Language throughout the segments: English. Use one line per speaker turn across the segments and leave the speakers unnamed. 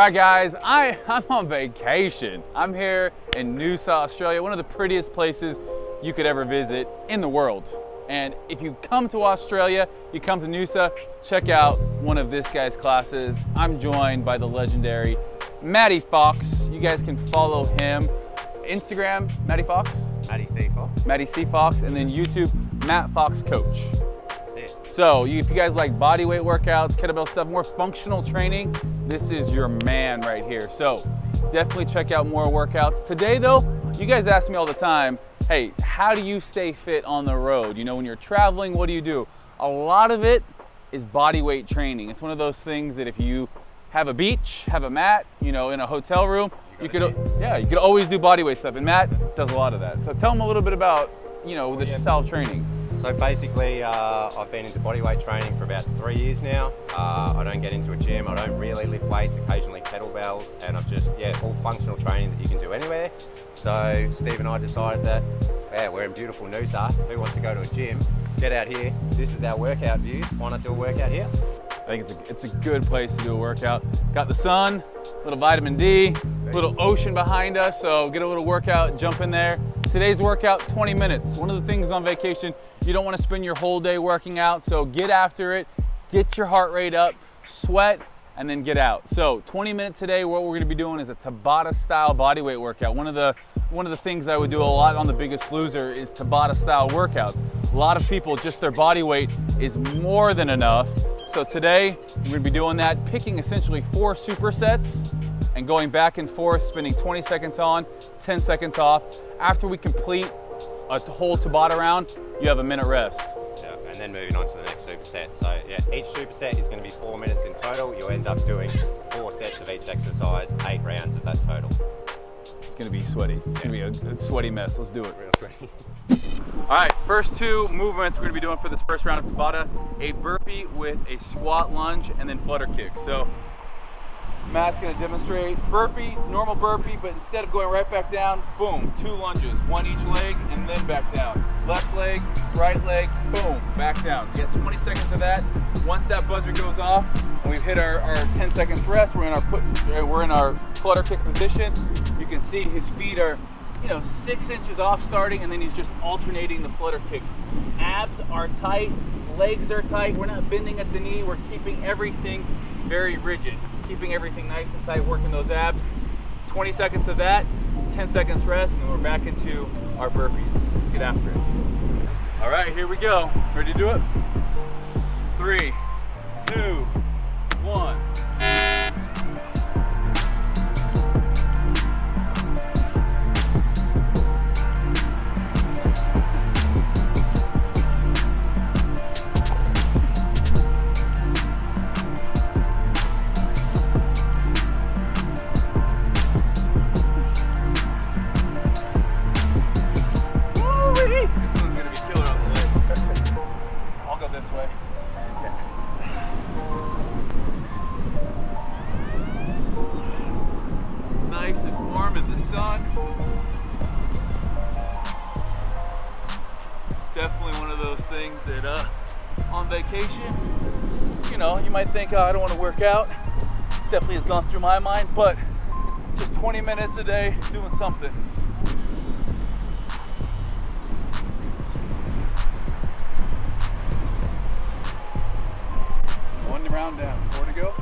right, guys, I'm on vacation. I'm here in Noosa, Australia, one of the prettiest places you could ever visit in the world. And if you come to Australia, you come to Noosa, check out one of this guy's classes. I'm joined by the legendary Matty Fox. You guys can follow him. Instagram, Matty Fox?
Matty C. Fox.
Matty C. Fox, and then YouTube, Matt Fox Coach.
Yeah.
So if you guys like body weight workouts, kettlebell stuff, more functional training, this is your man right here. So definitely check out more workouts. Today though, you guys ask me all the time, hey, how do you stay fit on the road? You know, when you're traveling, what do you do? A lot of it is body weight training. It's one of those things that if you have a beach, have a mat, you know, in a hotel room, you could always do body weight stuff. And Matt does a lot of that. So tell them a little bit about, you know, the style of training.
So basically, I've been into bodyweight training for about 3 years now. I don't get into a gym, I don't really lift weights, occasionally kettlebells, and I've just, all functional training that you can do anywhere. So Steve and I decided that, we're in beautiful Noosa, who wants to go to a gym? Get out here, this is our workout views, why not do a workout here?
I think it's a good place to do a workout. Got the sun, a little vitamin D, a little ocean behind us, so get a little workout, jump in there. Today's workout, 20 minutes. One of the things on vacation, you don't want to spend your whole day working out, so get after it, get your heart rate up, sweat, and then get out. So 20 minutes today, what we're going to be doing is a Tabata style bodyweight workout. One of the things I would do a lot on The Biggest Loser is Tabata style workouts. A lot of people, just their body weight is more than enough. So today, we're going to be doing that, picking essentially 4 supersets and going back and forth, spending 20 seconds on, 10 seconds off. After we complete a whole Tabata round, you have a minute rest.
Yeah, and then moving on to the next superset. So each superset is going to be 4 minutes in total. You'll end up doing 4 sets of each exercise, 8 rounds of that total.
It's going to be sweaty. It's going to be a sweaty mess. Let's do it.
Real sweaty.
All right, first 2 movements we're going to be doing for this first round of Tabata, a burpee with a squat lunge and then flutter kick. So Matt's going to demonstrate burpee, normal burpee, but instead of going right back down, boom, 2 lunges, 1 each leg and then back down. Left leg, right leg, boom, back down. You get 20 seconds of that. Once that buzzer goes off and we've hit our 10 seconds rest, we're in our flutter kick position. You can see his feet are, 6 inches off starting, and then he's just alternating the flutter kicks. Abs are tight, legs are tight. We're not bending at the knee. We're keeping everything very rigid, keeping everything nice and tight, working those abs. 20 seconds of that, 10 seconds rest, and then we're back into our burpees. Let's get after it. All right, here we go. Ready to do it? 3, 2, 1. Definitely one of those things that on vacation, you might think, oh, I don't want to work out. Definitely has gone through my mind, but just 20 minutes a day doing something. One round down, 4 to go.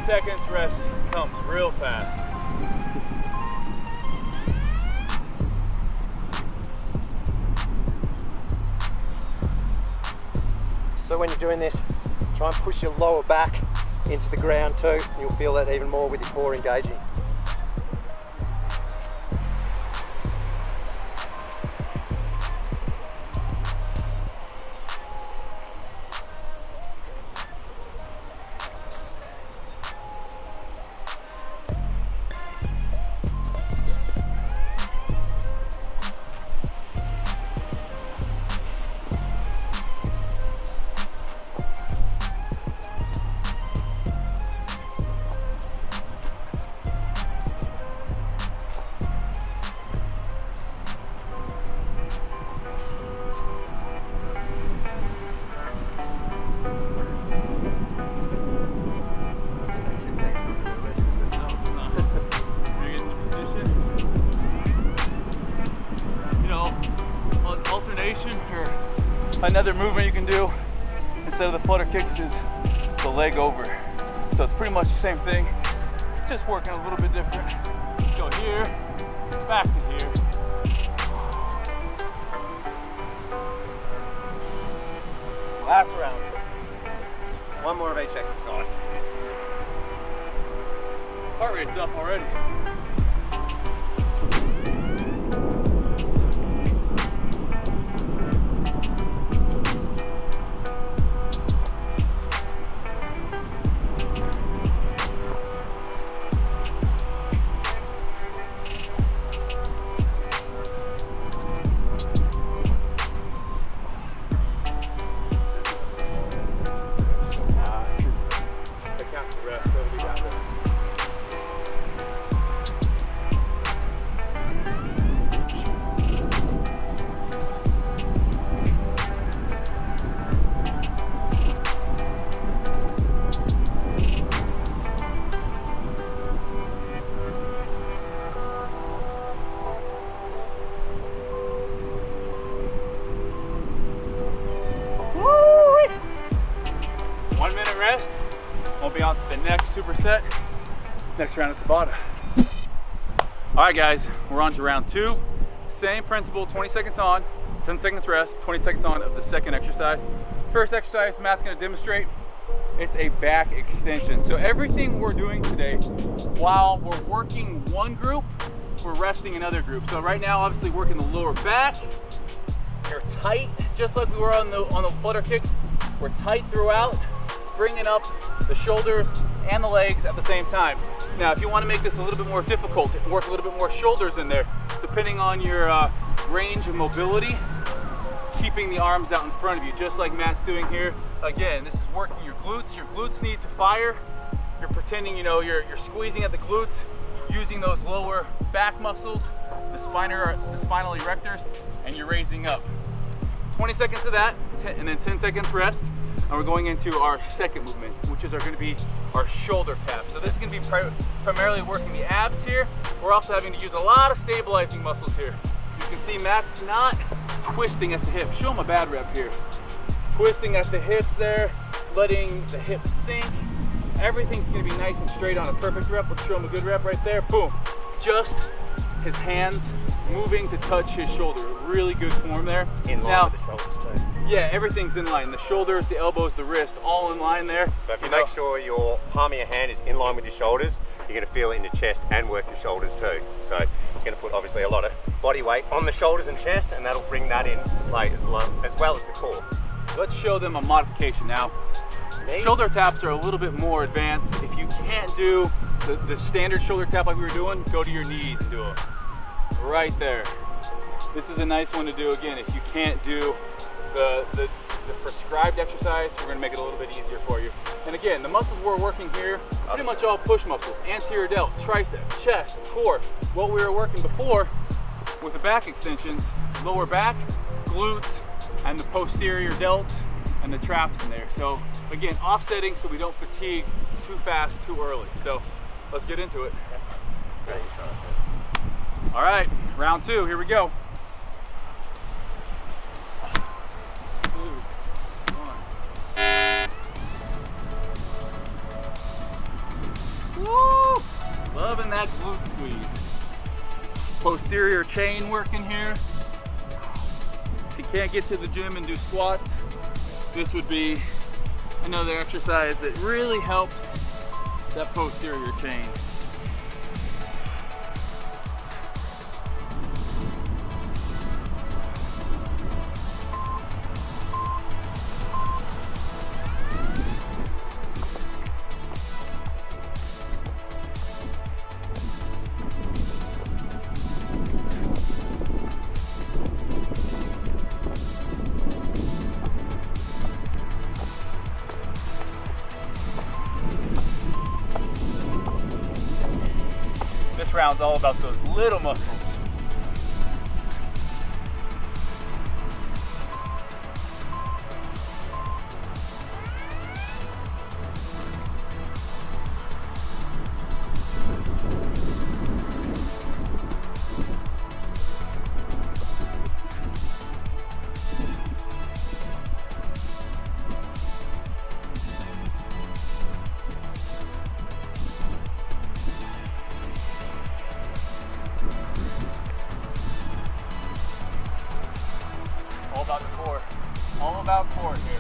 Seconds rest comes real fast.
So when you're doing this, try and push your lower back into the ground too. You'll feel that even more with your core engaging.
here. Another movement you can do instead of the flutter kicks is the leg over. So it's pretty much the same thing, just working a little bit different. Go here, back to here. Last round.
One more of each exercise.
Heart rate's up already. Rest. We'll be on to the next superset. Next round of Tabata. All right, guys, we're on to round 2. Same principle, 20 seconds on, 10 seconds rest, 20 seconds on of the second exercise. First exercise, Matt's gonna demonstrate. It's a back extension. So everything we're doing today, while we're working one group, we're resting another group. So right now, obviously working the lower back. You're tight, just like we were on the flutter kicks. We're tight throughout, bringing up the shoulders and the legs at the same time. Now, if you want to make this a little bit more difficult, work a little bit more shoulders in there, depending on your range of mobility, keeping the arms out in front of you, just like Matt's doing here. Again, this is working your glutes. Your glutes need to fire. You're pretending, you know, you're squeezing at the glutes, using those lower back muscles, the spinal erectors, and you're raising up. 20 seconds of that, and then 10 seconds rest. And we're going into our second movement, which is going to be our shoulder tap. So this is going to be primarily working the abs here. We're also having to use a lot of stabilizing muscles here. You can see Matt's not twisting at the hip. Show him a bad rep here. Twisting at the hips there, letting the hips sink. Everything's going to be nice and straight on a perfect rep. Let's show him a good rep right there. Boom. Just his hands moving to touch his shoulder. Really good form there.
In line with the shoulders too.
Yeah, everything's in line. The shoulders, the elbows, the wrist, all in line there.
So if you make sure your palm of your hand is in line with your shoulders, you're going to feel it in your chest and work your shoulders too. So it's going to put obviously a lot of body weight on the shoulders and chest, and that'll bring that into play as well as the core.
Let's show them a modification now. Shoulder taps are a little bit more advanced. If you can't do the standard shoulder tap like we were doing, go to your knees and do it. Right there. This is a nice one to do again. If you can't do the prescribed exercise, we're going to make it a little bit easier for you. And again, the muscles we're working here, pretty much all push muscles. Anterior delt, tricep, chest, core. What we were working before with the back extensions, lower back, glutes, and the posterior delts, and the traps in there. So again, offsetting so we don't fatigue too fast, too early. So let's get into it. All right, round 2, here we go. 2, 1. Woo! Loving that glute squeeze. Posterior chain working here. If you can't get to the gym and do squats, this would be another exercise that really helps that posterior chain. This round's all about those little muscles. All about core here.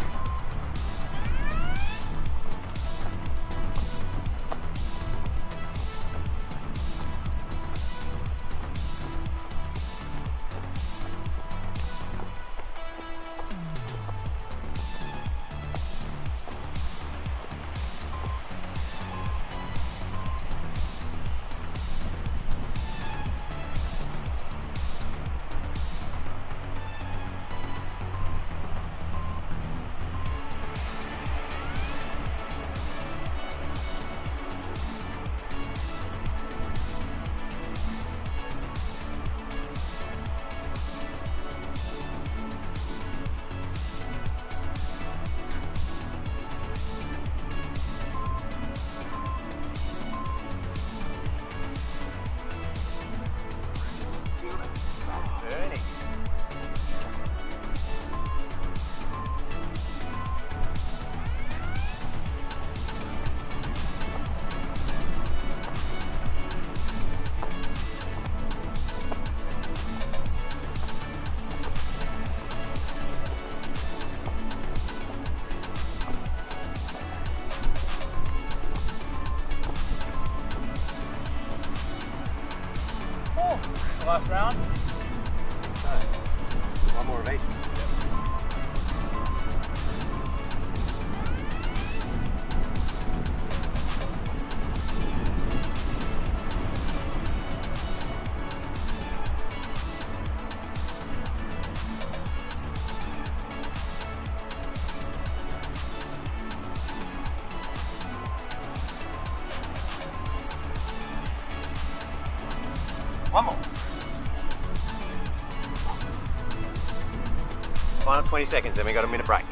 Last round.
One more of each. One more. Final 20 seconds, then we got a minute break.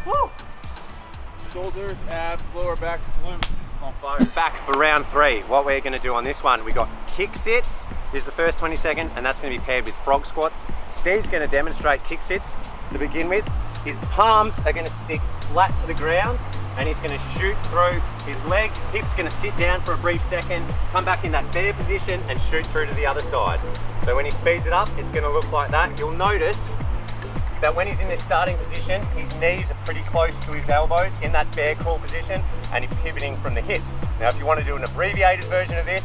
Woo! Shoulders, abs, lower back, glutes on fire.
Back for round 3. What we're going to do on this one, we got kick sits. This is the first 20 seconds, and that's going to be paired with frog squats. Steve's going to demonstrate kick sits to begin with. His palms are going to stick flat to the ground, and he's going to shoot through his leg. Hips going to sit down for a brief second, come back in that bear position, and shoot through to the other side. So when he speeds it up, it's going to look like that. You'll notice that when he's in this starting position, his knees are pretty close to his elbows in that bear crawl position, and he's pivoting from the hips. Now, if you want to do an abbreviated version of this,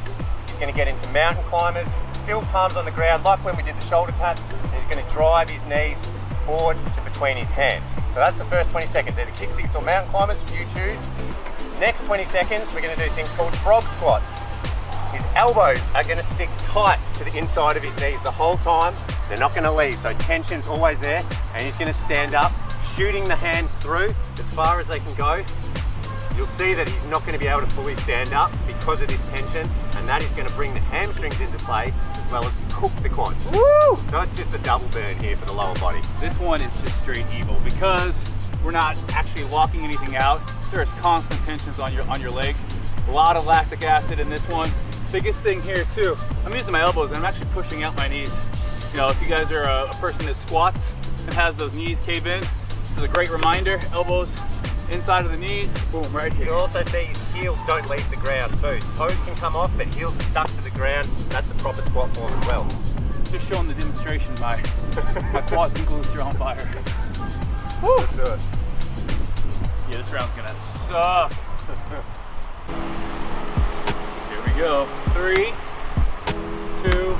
he's going to get into mountain climbers, still palms on the ground, like when we did the shoulder tap, and he's going to drive his knees forward to between his hands. So that's the first 20 seconds. Either kick sits or mountain climbers, you choose. Next 20 seconds, we're going to do things called frog squats. His elbows are going to stick tight to the inside of his knees the whole time. They're not going to leave, so tension's always there, and he's going to stand up, shooting the hands through as far as they can go. You'll see that he's not going to be able to fully stand up because of this tension, and that is going to bring the hamstrings into play as well as cook the quads. Woo! So it's just a double burn here for the lower body.
This one is just straight evil because we're not actually locking anything out. There's constant tensions on your legs. A lot of lactic acid in this one. Biggest thing here too, I'm using my elbows and I'm actually pushing out my knees. You know, if you guys are a person that squats and has those knees cave in, this is a great reminder. Elbows inside of the knees, boom, right here.
You'll also see his heels don't leave the ground too. Toes can come off, but heels are stuck to the ground. That's the proper squat form as well.
Just showing the demonstration, my quads and glutes are on fire.
Woo! Let's do it.
Yeah, this round's gonna suck. Here we go. 3, 2.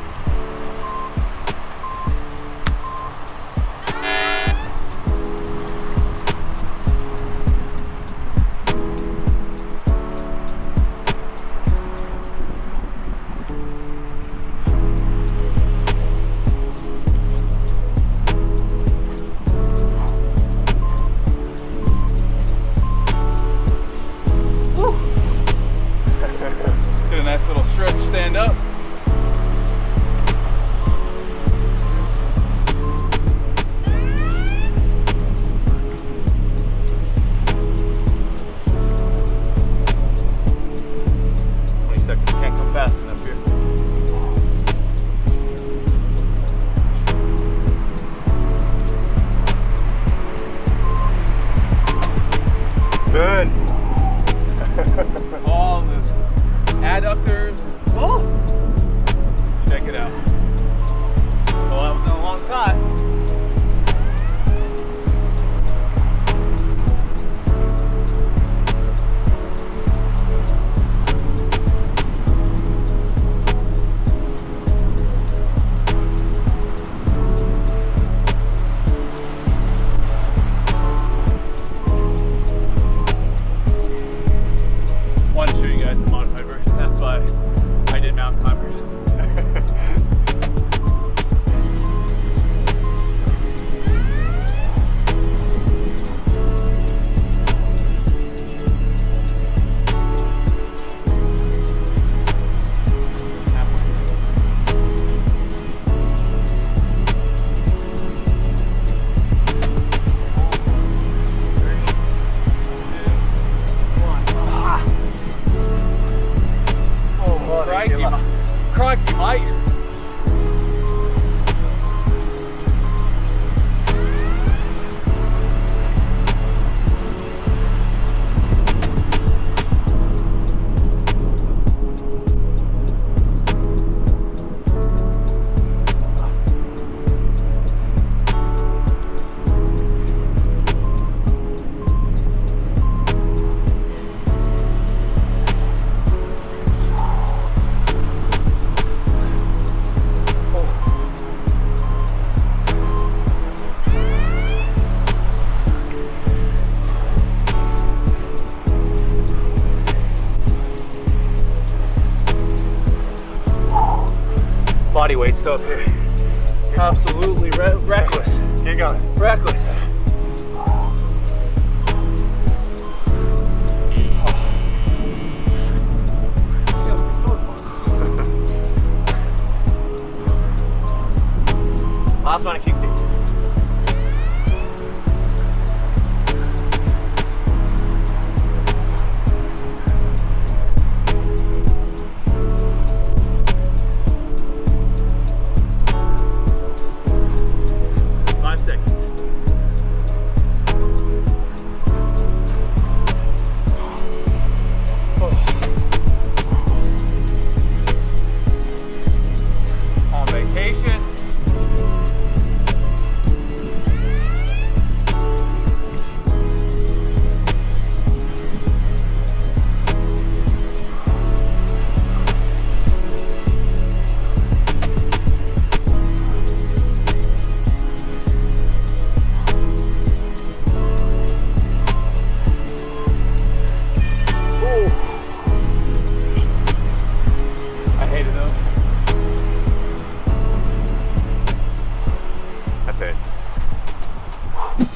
Get a nice little stretch, stand up. Seconds, can't come fast enough here. boys. Oh! Check it out. Well, that was in a long time. Want to show you guys the modified version. That's why I did mountain climbers. Crikey, mate. Body weight stuff here. Absolutely reckless.
Keep going.
Reckless.
Last one, a kick six.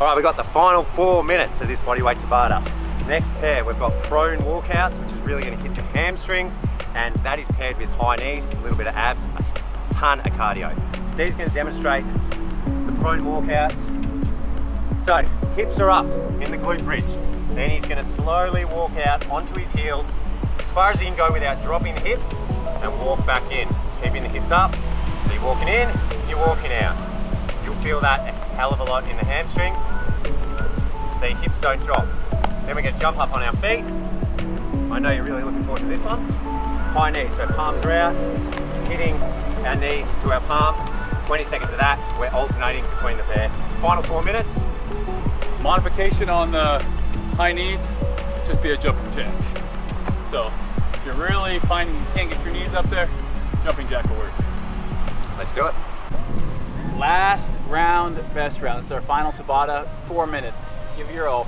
All right, we've got the final 4 minutes of this bodyweight Tabata. Next pair, we've got prone walkouts, which is really going to hit your hamstrings, and that is paired with high knees, a little bit of abs, a ton of cardio. Steve's going to demonstrate the prone walkouts. So, hips are up in the glute bridge. Then he's going to slowly walk out onto his heels as far as he can go without dropping the hips, and walk back in, keeping the hips up. So you're walking in, you're walking out. You'll feel that a hell of a lot in the hamstrings, so your hips don't drop. Then we're going to jump up on our feet. I know you're really looking forward to this one. High knees, so palms are out, hitting our knees to our palms. 20 seconds of that, we're alternating between the pair. Final 4 minutes.
Modification on the high knees, just be a jumping jack. So if you're really finding you can't get your knees up there, jumping jack will work.
Let's do it.
Last round, best round. This is our final Tabata, 4 minutes. Give it your all.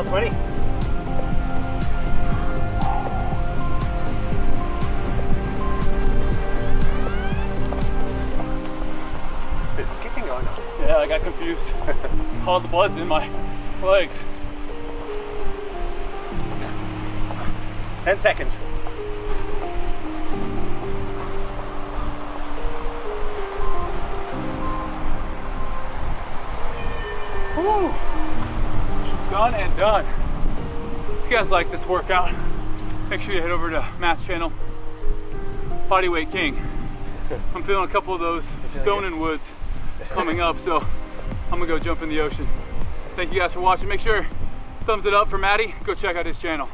final 20. Bit of skipping going on.
Yeah, I got confused. All the blood's in my legs.
10 seconds.
Woo. Done and done. If you guys like this workout, make sure you head over to Matt's channel, Bodyweight King. I'm feeling a couple of those stone and woods coming up, so I'm gonna go jump in the ocean. Thank you guys for watching. Make sure thumbs it up for Matty. Go check out his channel.